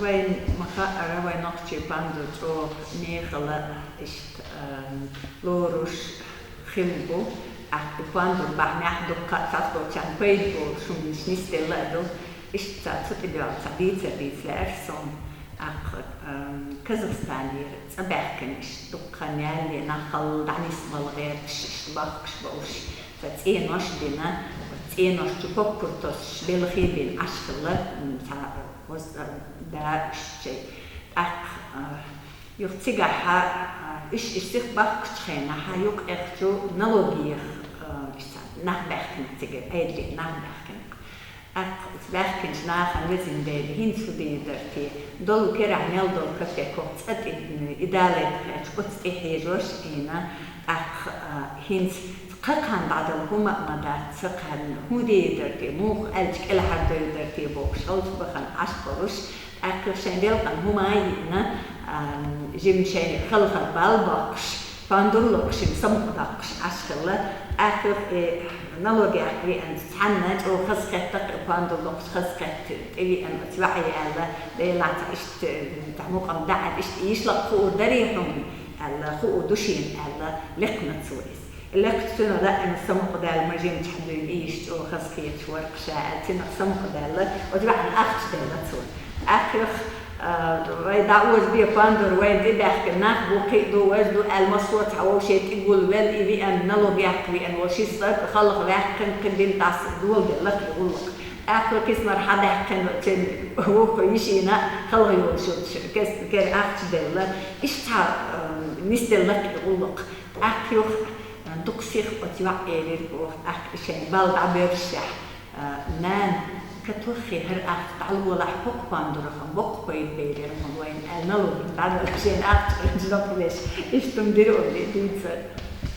وين مخاطر وين نقطة باندو تو نيخلا إشت لوروش خلبو أحد باندو بعمل أحد قطعة كان بيدو شو مش نستلا دو إشت تبدأ تبيت لأرسم أخ كازاخستاني تبعكنش دقنيا اللي نخل دعني اسم الغير تشبخش بوش فتينوش بنا تينوش تبقرتوش بالخيبين عشقلة وز دا شيء أخ يختجها إيش استخبار كشخنا حيوك إختو نلوجيه نخبخن تيجي أيدي نخبخن أخ تبخنش ناخن وزن ده هين سودي درتي دول كرا عمل دول كفي كوت إن إدالة كوت إحيجوش إنا أخ هين قاقان بعد الهما مدار سقان هودي درتي موخ ألج كل حد درتي بوش ألف بخن عشقروش أخ شندل قن هما ينا جيم شيء خلق بالباقش فاندولوكش سمقداقش عشقله أخ نلوجي أخي أن تحنج أو خسقتك فاندولوكش خسقت تبي أن توعي على لا تعيش تعمق أم دعت إيش لقوا دريهم على خو دوشين على لقمة سويس اللقت سنة لا أن السمق دال مرجين تحدين إيش أو خسقيت ورق شاعر تنق سمق دال وتبع الأخت دال تسوي آخر دعوز بيه فاندر وين دي بحكي ناخ بوكي دو وزدو المصوت أو شيء تقول وين إذا أن نلو بيحكي أن وشي صار خلق بيحكي كندين تاس دول دلك يقول لك آخر كسمر حدا يحكي هو كويشينا خلق يقول شو كس كر آخر دل إيش تا نستل لك يقول لك آخر دكسيخ وتوع إيري آخر شيء بالد عبيرشح نان كتوخي هر أخت تعلو ولا حق باندورهم بق بيد بيدرهم وين الملو بعد الشيء أخت رجلك ليش إيش تمدروا اللي تيجي